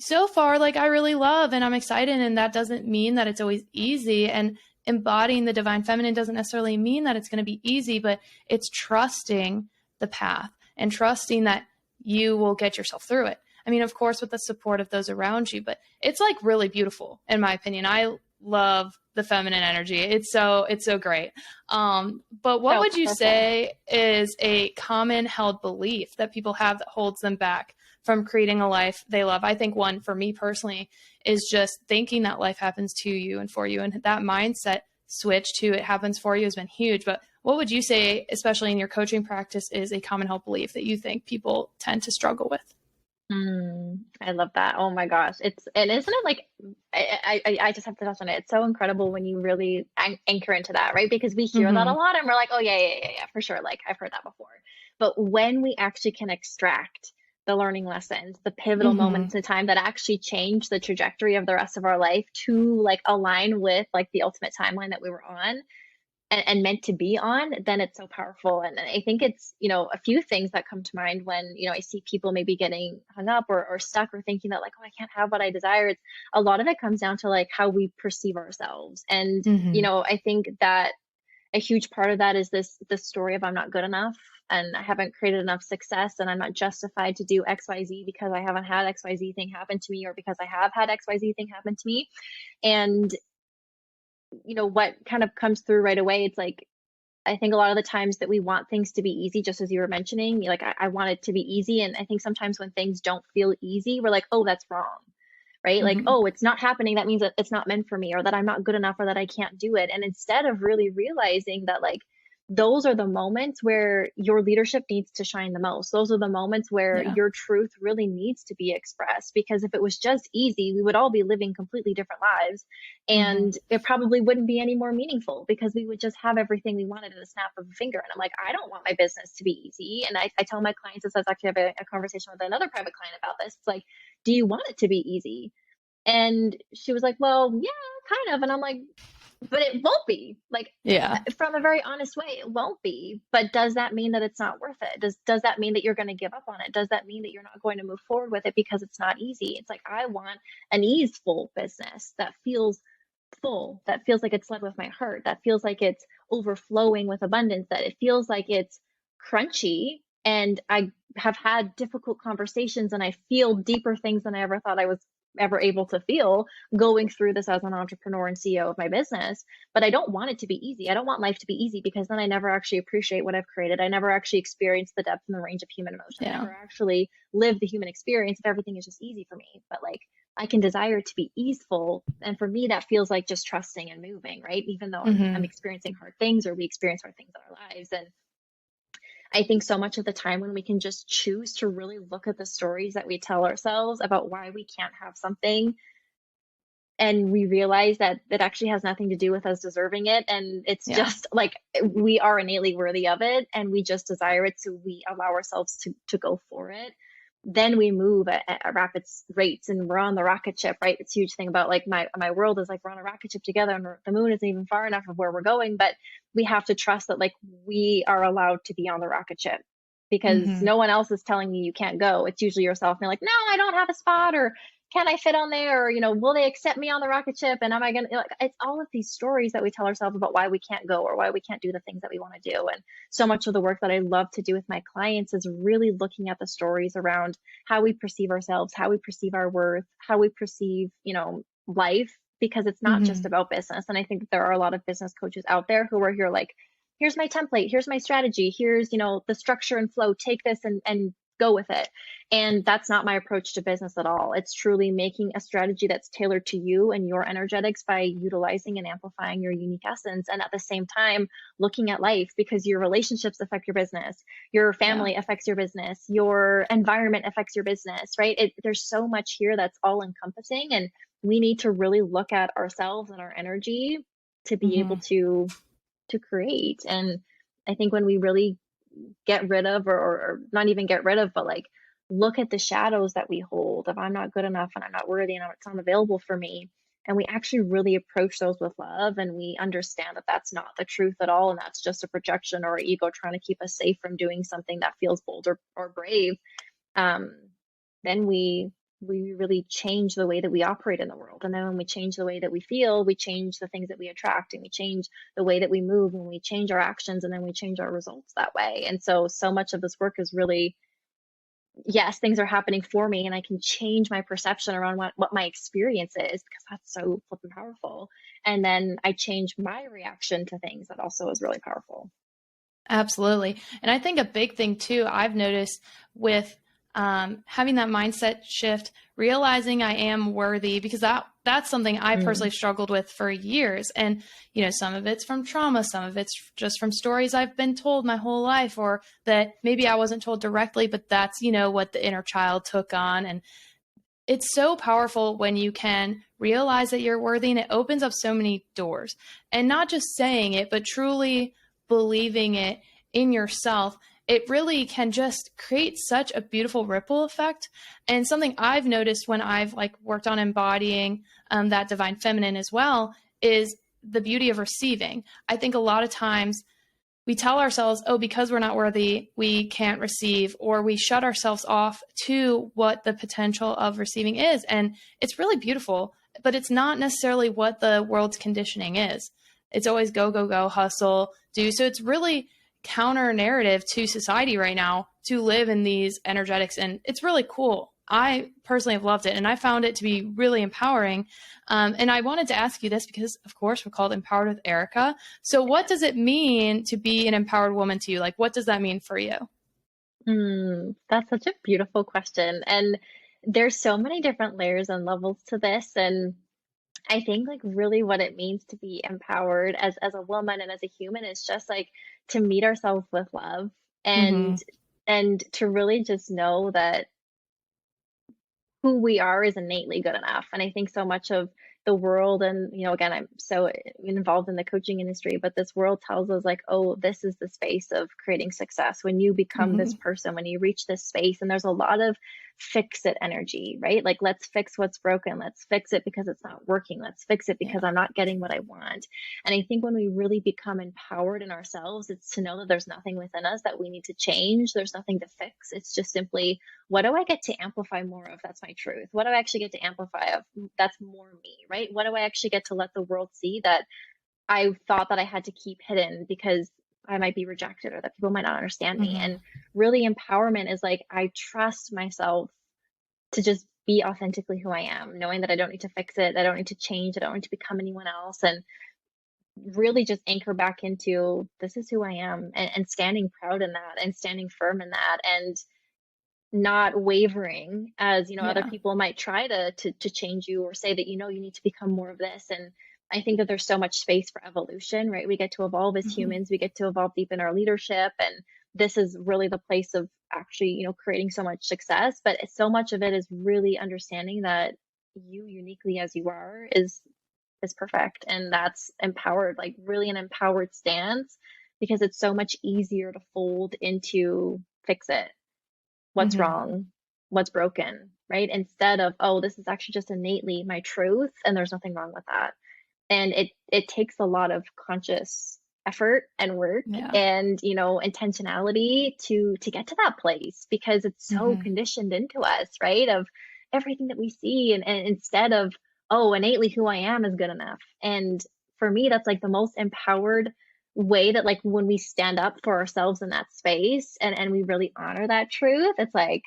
so far, like, I really love and I'm excited. And that doesn't mean that it's always easy. And embodying the divine feminine doesn't necessarily mean that it's going to be easy, but it's trusting the path and trusting that you will get yourself through it. I mean, of course, with the support of those around you, but it's like really beautiful, in my opinion. I love the feminine energy. It's so great. But what would you say is a common held belief that people have that holds them back from creating a life they love? I think one for me personally is just thinking that life happens to you and for you. And that mindset switch to it happens for you has been huge. But what would you say, especially in your coaching practice, is a common held belief that you think people tend to struggle with? I love that. Oh my gosh. And isn't it like, I just have to touch on it. It's so incredible when you really anchor into that, right? Because we hear that a lot and we're like, oh yeah, for sure. Like I've heard that before. But when we actually can extract the learning lessons, the pivotal moments in time that actually change the trajectory of the rest of our life to like align with like the ultimate timeline that we were on, and meant to be on, then it's so powerful. And I think it's, a few things that come to mind when, I see people maybe getting hung up or stuck or thinking that like, oh, I can't have what I desire. It's a lot of it comes down to like how we perceive ourselves. And, I think that a huge part of that is this story of I'm not good enough and I haven't created enough success and I'm not justified to do XYZ because I haven't had XYZ thing happen to me or because I have had XYZ thing happen to me. And what kind of comes through right away, it's like, I think a lot of the times that we want things to be easy, just as you were mentioning, like, I want it to be easy. And I think sometimes when things don't feel easy, we're like, oh, that's wrong, right? Like, oh, it's not happening. That means that it's not meant for me or that I'm not good enough or that I can't do it. And instead of really realizing that like, those are the moments where your leadership needs to shine the most. Those are the moments where your truth really needs to be expressed, because if it was just easy, we would all be living completely different lives and it probably wouldn't be any more meaningful because we would just have everything we wanted at a snap of a finger. And I'm like, I don't want my business to be easy. And I tell my clients this. I was actually having a conversation with another private client about this. It's like, do you want it to be easy? And she was like, well, yeah, kind of. And I'm like, but it won't be. Like, from a very honest way, it won't be. But does that mean that it's not worth it? Does that mean that you're going to give up on it? Does that mean that you're not going to move forward with it because it's not easy? It's like, I want an easeful business that feels full, that feels like it's led with my heart, that feels like it's overflowing with abundance, that it feels like it's crunchy. And I have had difficult conversations and I feel deeper things than I ever thought I was ever able to feel going through this as an entrepreneur and CEO of my business. But I don't want it to be easy. I don't want life to be easy because then I never actually appreciate what I've created. I never actually experience the depth and the range of human emotion. I never actually live the human experience if everything is just easy for me. But like, I can desire to be easeful. And for me, that feels like just trusting and moving, right? Even though I'm experiencing hard things or we experience hard things in our lives. And I think so much of the time when we can just choose to really look at the stories that we tell ourselves about why we can't have something, and we realize that it actually has nothing to do with us deserving it. And it's just like, we are innately worthy of it and we just desire it. So we allow ourselves to go for it. Then we move at rapid rates and we're on the rocket ship, right? It's a huge thing about like my world is like, we're on a rocket ship together and the moon isn't even far enough of where we're going, but we have to trust that like we are allowed to be on the rocket ship because no one else is telling you can't go. It's usually yourself being like, no, I don't have a spot, or can I fit on there? Or, will they accept me on the rocket ship? And am I going to, like, it's all of these stories that we tell ourselves about why we can't go or why we can't do the things that we want to do. And so much of the work that I love to do with my clients is really looking at the stories around how we perceive ourselves, how we perceive our worth, how we perceive, life, because it's not just about business. And I think that there are a lot of business coaches out there who are here like, here's my template, here's my strategy, here's, the structure and flow, take this and go with it. And that's not my approach to business at all. It's truly making a strategy that's tailored to you and your energetics by utilizing and amplifying your unique essence. And at the same time, looking at life, because your relationships affect your business, your family affects your business, your environment affects your business, right? There's so much here that's all encompassing. And we need to really look at ourselves and our energy to be able to create. And I think when we really get rid of, or not even get rid of, but like look at the shadows that we hold of I'm not good enough and I'm not worthy and it's not available for me. And we actually really approach those with love, and we understand that that's not the truth at all. And that's just a projection or ego trying to keep us safe from doing something that feels bold or brave. Then we really change the way that we operate in the world. And then when we change the way that we feel, we change the things that we attract, and we change the way that we move, and we change our actions, and then we change our results that way. And so much of this work is really, yes, things are happening for me, and I can change my perception around what my experience is, because that's so flipping powerful. And then I change my reaction to things. That also is really powerful. Absolutely. And I think a big thing too, I've noticed with having that mindset shift, realizing I am worthy, because that's something I personally struggled with for years. And, you know, some of it's from trauma, some of it's just from stories I've been told my whole life, or that maybe I wasn't told directly, but that's, you know, what the inner child took on. And it's so powerful when you can realize that you're worthy, and it opens up so many doors. And not just saying it, but truly believing it in yourself. It really can just create such a beautiful ripple effect. And something I've noticed when I've like worked on embodying that divine feminine as well is the beauty of receiving. I think a lot of times we tell ourselves, oh, because we're not worthy, we can't receive, or we shut ourselves off to what the potential of receiving is. And it's really beautiful, but it's not necessarily what the world's conditioning is. It's always go, go, go, hustle, do. So it's really counter narrative to society right now to live in these energetics. And it's really cool. I personally have loved it, and I found it to be really empowering. And I wanted to ask you this because, of course, we're called Empowered with Erika. So what does it mean to be an empowered woman to you? Like, what does that mean for you? That's such a beautiful question. And there's so many different layers and levels to this. And I think like really what it means to be empowered as a woman and as a human is just like to meet ourselves with love, Mm-hmm. and to really just know that who we are is innately good enough. And I think so much of the world, and you know, again, I'm so involved in the coaching industry, but this world tells us like, oh, this is the space of creating success when you become Mm-hmm. this person, when you reach this space. And there's a lot of fix it energy, right? Like, let's fix what's broken. Let's fix it because it's not working. Let's fix it Yeah. because I'm not getting what I want. And I think when we really become empowered in ourselves, it's to know that there's nothing within us that we need to change. There's nothing to fix. It's just simply, what do I get to amplify more of? That's my truth. What do I actually get to amplify of? That's more me, right? What do I actually get to let the world see that I thought that I had to keep hidden because I might be rejected or that people might not understand me? Mm-hmm. And really, empowerment is like, I trust myself to just be authentically who I am, knowing that I don't need to fix it, I don't need to change, I don't need to become anyone else, and really just anchor back into this is who I am, and standing proud in that and standing firm in that, and not wavering as you know other Yeah. people might try to change you or say that you know you need to become more of this. And I think that there's so much space for evolution, right? We get to evolve as Mm-hmm. humans, we get to evolve deep in our leadership, and this is really the place of actually you know creating so much success. But so much of it is really understanding that you uniquely as you are is perfect, and that's empowered, like really an empowered stance, because it's so much easier to fold into fix it, what's Mm-hmm. wrong, what's broken, right? Instead of, oh, this is actually just innately my truth and there's nothing wrong with that. And it takes a lot of conscious effort and work Yeah. and you know intentionality to get to that place, because it's so Mm-hmm. conditioned into us, right? Of everything that we see, and instead of, oh, innately who I am is good enough. And for me, that's like the most empowered way, that like when we stand up for ourselves in that space, and we really honor that truth, it's like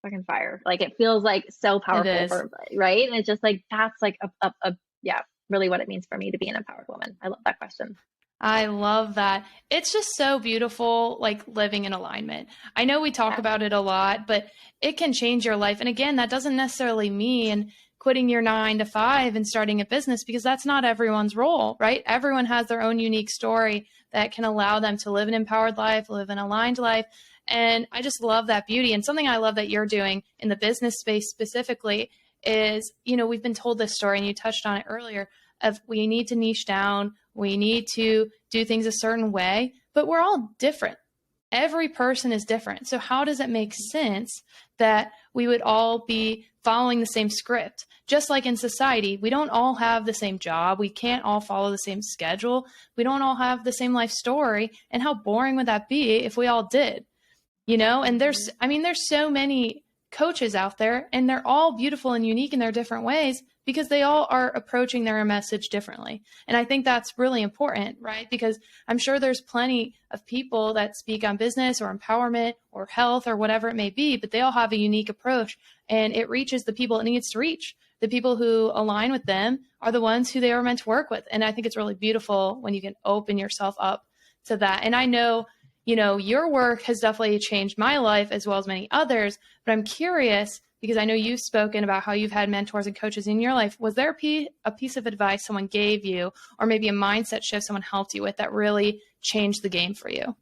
fucking fire. Like it feels like so It powerful is. for, right? And it's just like that's like a yeah, really what it means for me to be an empowered woman. I love that question. I love that. It's just so beautiful, like living in alignment. I know we talk Yeah. about it a lot, but it can change your life. And again, that doesn't necessarily mean quitting your 9 to 5 and starting a business because that's not everyone's role, right? Everyone has their own unique story that can allow them to live an empowered life, live an aligned life. And I just love that beauty. And something I love that you're doing in the business space specifically is, we've been told this story and you touched on it earlier of we need to niche down, we need to do things a certain way, but we're all different. Every person is different. So how does it make sense that we would all be following the same script? Just like in society, we don't all have the same job. We can't all follow the same schedule. We don't all have the same life story. And how boring would that be if we all did? And there's so many coaches out there and they're all beautiful and unique in their different ways because they all are approaching their message differently. And I think that's really important, right? Because I'm sure there's plenty of people that speak on business or empowerment or health or whatever it may be, but they all have a unique approach and it reaches the people it needs to reach. The people who align with them are the ones who they are meant to work with. And I think it's really beautiful when you can open yourself up to that. And I know your work has definitely changed my life as well as many others, but I'm curious because I know you've spoken about how you've had mentors and coaches in your life. Was there a piece of advice someone gave you or maybe a mindset shift someone helped you with that really changed the game for you?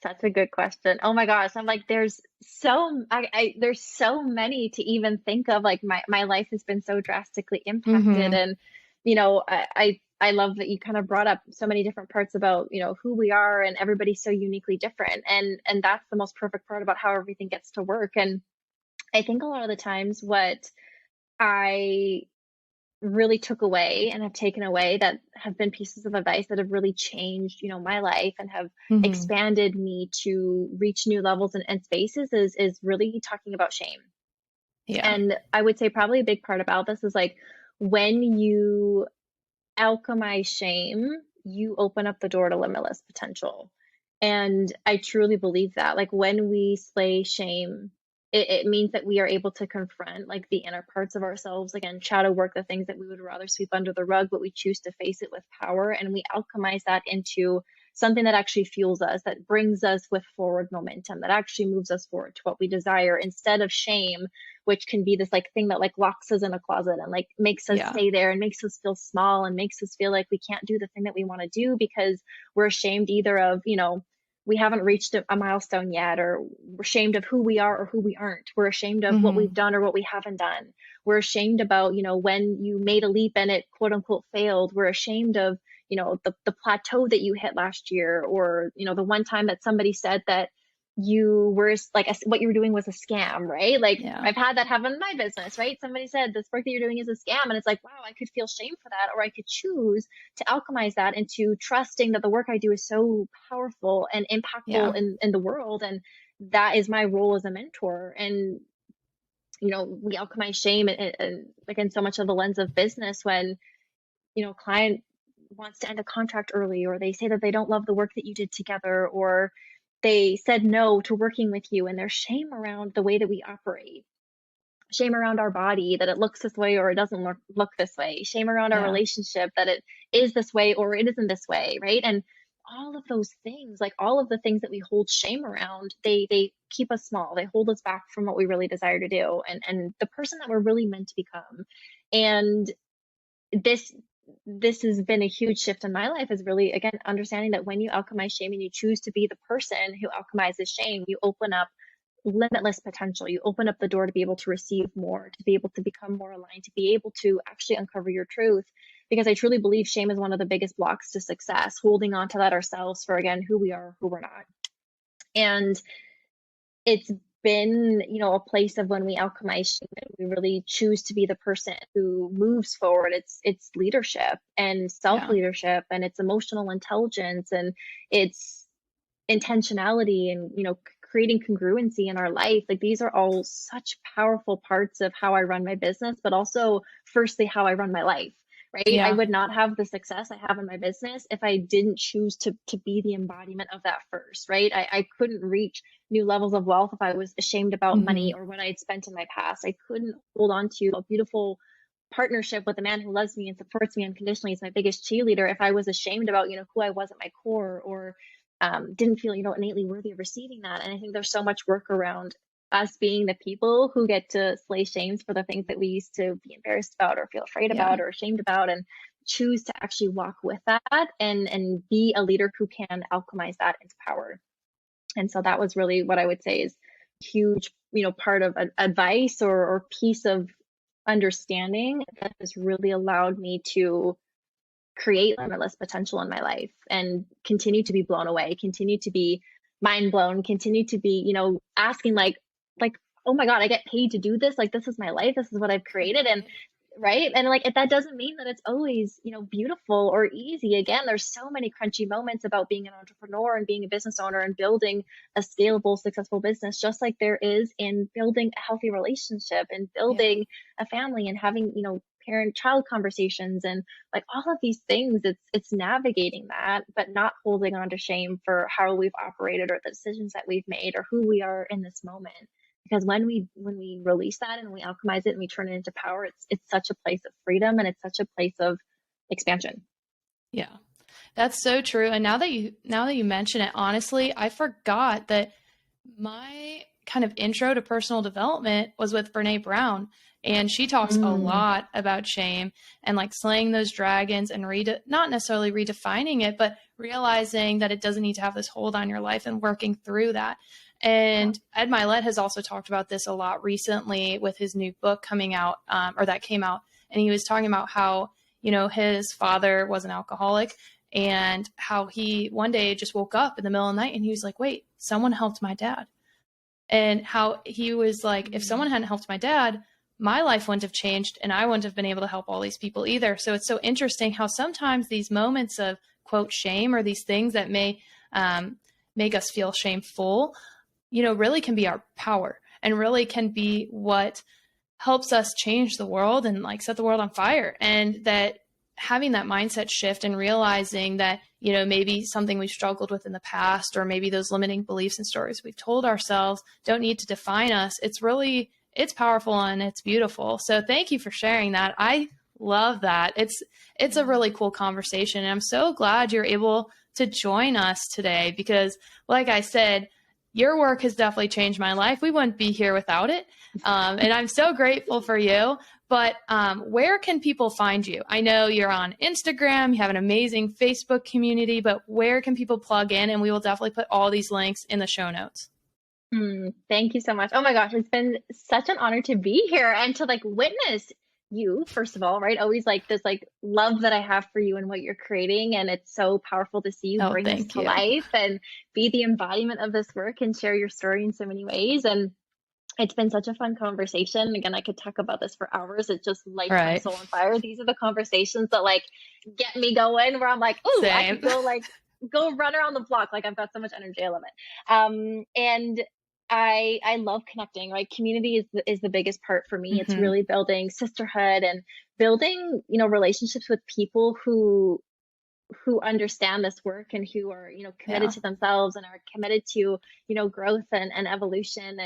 Such a good question. Oh my gosh. I'm like, there's so many to even think of. Like my life has been so drastically impacted. Mm-hmm. And, I love that you kind of brought up so many different parts about, who we are and everybody's so uniquely different. And that's the most perfect part about how everything gets to work. And I think a lot of the times what I really took away and have taken away that have been pieces of advice that have really changed, my life and have Mm-hmm. expanded me to reach new levels and spaces is really talking about shame. Yeah. And I would say probably a big part about this is like when you alchemize shame, you open up the door to limitless potential. And I truly believe that. Like when we slay shame, it means that we are able to confront like the inner parts of ourselves, again, shadow work, the things that we would rather sweep under the rug, but we choose to face it with power. And we alchemize that into something that actually fuels us, that brings us with forward momentum, that actually moves us forward to what we desire instead of shame, which can be this like thing that like locks us in a closet and like makes us Yeah. stay there and makes us feel small and makes us feel like we can't do the thing that we want to do because we're ashamed either of, we haven't reached a milestone yet, or we're ashamed of who we are or who we aren't. We're ashamed of what Mm-hmm. we've done or what we haven't done. We're ashamed about, when you made a leap and it quote unquote failed. We're ashamed of, the plateau that you hit last year, or, the one time that somebody said that you were like, what you were doing was a scam, right? Like Yeah. I've had that happen in my business, right? Somebody said this work that you're doing is a scam. And it's like, wow, I could feel shame for that. Or I could choose to alchemize that into trusting that the work I do is so powerful and impactful Yeah. in the world. And that is my role as a mentor. And, we alchemize shame and like in so much of the lens of business when, a client wants to end a contract early, or they say that they don't love the work that you did together, or they said no to working with you, and there's shame around the way that we operate, shame around our body that it looks this way or it doesn't look this way, shame around our Yeah. relationship that it is this way or it isn't this way, right? And all of those things, like all of the things that we hold shame around, they keep us small, they hold us back from what we really desire to do and the person that we're really meant to become. And this this has been a huge shift in my life, is really again understanding that when you alchemize shame and you choose to be the person who alchemizes shame, you open up limitless potential. You open up the door to be able to receive more, to be able to become more aligned, to be able to actually uncover your truth. Because I truly believe shame is one of the biggest blocks to success, holding on to that ourselves for again who we are, who we're not. And it's been, a place of when we alchemize shame, we really choose to be the person who moves forward. It's leadership and self Yeah. leadership, and it's emotional intelligence, and it's intentionality, and creating congruency in our life. Like these are all such powerful parts of how I run my business, but also firstly how I run my life. Right. I Yeah. would not have the success I have in my business if I didn't choose to be the embodiment of that first. Right. I couldn't reach new levels of wealth if I was ashamed about Mm-hmm. money or what I had spent in my past. I couldn't hold on to a beautiful partnership with a man who loves me and supports me unconditionally, is my biggest cheerleader, if I was ashamed about, who I was at my core, or didn't feel, innately worthy of receiving that. And I think there's so much work around us being the people who get to slay shames for the things that we used to be embarrassed about or feel afraid Yeah. about or ashamed about, and choose to actually walk with that and be a leader who can alchemize that into power. And so that was really what I would say is huge, part of advice or piece of understanding that has really allowed me to create limitless potential in my life and continue to be blown away, continue to be mind blown, continue to be, asking like, oh my God, I get paid to do this. Like, this is my life. This is what I've created. And right. And like, that doesn't mean that it's always, beautiful or easy. Again, there's so many crunchy moments about being an entrepreneur and being a business owner and building a scalable, successful business, just like there is in building a healthy relationship and building a family and having, parent-child conversations and like all of these things. It's navigating that, but not holding on to shame for how we've operated or the decisions that we've made or who we are in this moment. Because when we release that and we alchemize it and we turn it into power, it's such a place of freedom and it's such a place of expansion. Yeah, that's so true. And now that you mention it, honestly, I forgot that my kind of intro to personal development was with Brene Brown. And she talks a lot about shame and like slaying those dragons and not necessarily redefining it, but realizing that it doesn't need to have this hold on your life and working through that. And Ed Milet has also talked about this a lot recently with his new book coming out, or that came out. And he was talking about how, his father was an alcoholic and how he one day just woke up in the middle of the night and he was like, wait, someone helped my dad. And how he was like, if someone hadn't helped my dad, my life wouldn't have changed and I wouldn't have been able to help all these people either. So it's so interesting how sometimes these moments of quote shame or these things that may make us feel shameful, really can be our power and really can be what helps us change the world and like set the world on fire. And that having that mindset shift and realizing that, maybe something we've struggled with in the past, or maybe those limiting beliefs and stories we've told ourselves don't need to define us. It's powerful and it's beautiful. So thank you for sharing that. I love that. It's a really cool conversation. And I'm so glad you're able to join us today because, like I said, your work has definitely changed my life. We wouldn't be here without it. And I'm so grateful for you. But where can people find you? I know you're on Instagram, you have an amazing Facebook community, but where can people plug in? And we will definitely put all these links in the show notes. Thank you so much. Oh my gosh, it's been such an honor to be here and to like witness you, first of all, right? Always like this like love that I have for you and what you're creating. And it's so powerful to see you bring this to life and be the embodiment of this work and share your story in so many ways. And it's been such a fun conversation. Again, I could talk about this for hours. It just lights my soul on fire. These are the conversations that like get me going where I'm like, oh, I could go run around the block. Like I've got so much energy. I love it. And I love connecting, right? Community is the biggest part for me. It's really building sisterhood and building, relationships with people who understand this work and who are, committed to themselves and are committed to, growth and evolution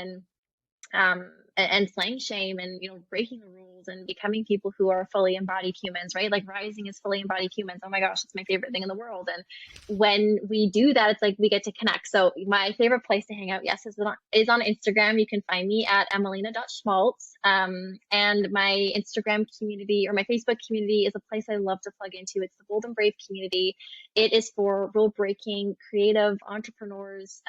and slaying shame and, breaking the rules and becoming people who are fully embodied humans, right? Like rising as fully embodied humans. Oh my gosh, it's my favorite thing in the world. And when we do that, it's like we get to connect. So my favorite place to hang out, yes, is on Instagram. You can find me at emelina.schmaltz. And my Instagram community or my Facebook community is a place I love to plug into. It's the Bold and Brave community. It is for rule breaking, creative entrepreneurs,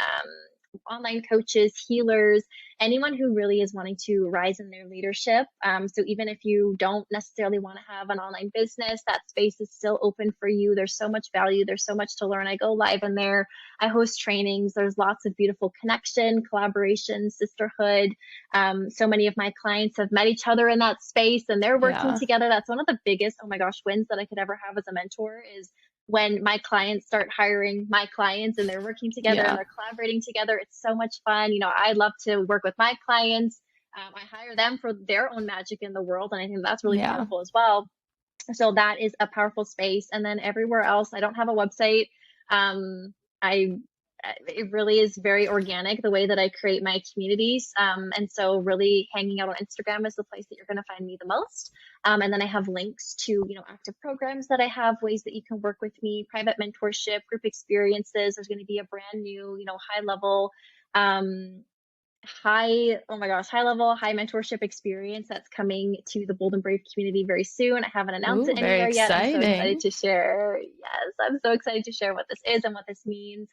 online coaches, healers, anyone who really is wanting to rise in their leadership. So even if you don't necessarily want to have an online business, that space is still open for you. There's so much value. There's so much to learn. I go live in there. I host trainings. There's lots of beautiful connection, collaboration, sisterhood. So many of my clients have met each other in that space and they're working together. That's one of the biggest, oh my gosh, wins that I could ever have as a mentor is when my clients start hiring my clients and they're working together and they're collaborating together. It's so much fun. I love to work with my clients. I hire them for their own magic in the world. And I think that's really powerful as well. So that is a powerful space. And then everywhere else, I don't have a website. I it really is very organic the way that I create my communities. And so really hanging out on Instagram is the place that you're going to find me the most. And then I have links to, active programs that I have, ways that you can work with me, private mentorship, group experiences. There's going to be a brand new, high level, high level, high mentorship experience that's coming to the Bold and Brave community very soon. I haven't announced Ooh, it very anywhere yet. I'm so excited exciting. to share. Yes, I'm so excited to share what this is and what this means.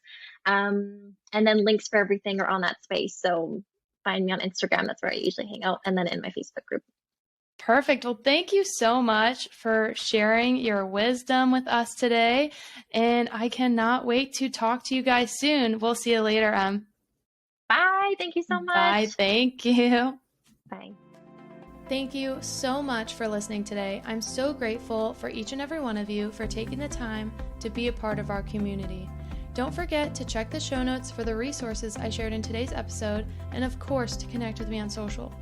And then links for everything are on that space. So find me on Instagram. That's where I usually hang out. And then in my Facebook group. Perfect. Well, thank you so much for sharing your wisdom with us today. And I cannot wait to talk to you guys soon. We'll see you later, Bye. Thank you so Bye. much. Thank you. Bye. Thank you so much for listening today. I'm so grateful for each and every one of you for taking the time to be a part of our community. Don't forget to check the show notes for the resources I shared in today's episode, and of course to connect with me on social.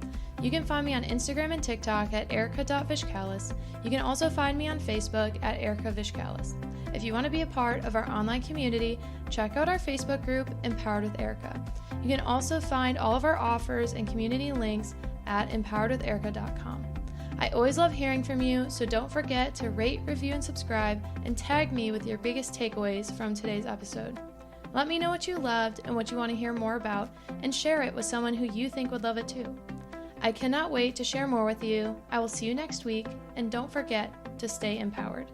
You can find me on Instagram and TikTok at erika.vishkalis. You can also find me on Facebook at Erika Vishkalis. If you want to be a part of our online community, check out our Facebook group, Empowered with Erika. You can also find all of our offers and community links at empoweredwitherika.com. I always love hearing from you, so don't forget to rate, review, and subscribe, and tag me with your biggest takeaways from today's episode. Let me know what you loved and what you want to hear more about, and share it with someone who you think would love it too. I cannot wait to share more with you. I will see you next week, and don't forget to stay empowered.